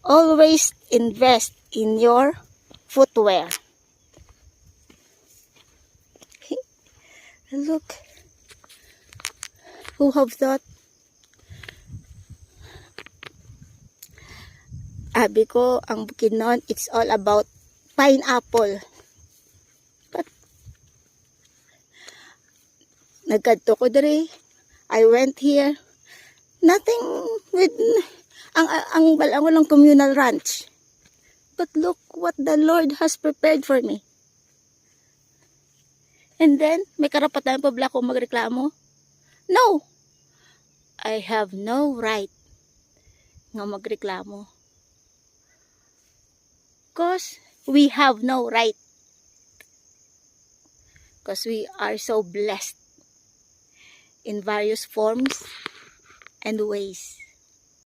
Always invest in your footwear. Look, who have thought? Abi ko, ang Bukidnon, it's all about pineapple. But, nagkadto ko diri. I went here. Nothing with, ang balango lang communal ranch. But look what the Lord has prepared for me. And then, may karapatan pa ba ako magreklamo? No! I have no right nga magreklamo. Because we have no right. Because we are so blessed in various forms and ways.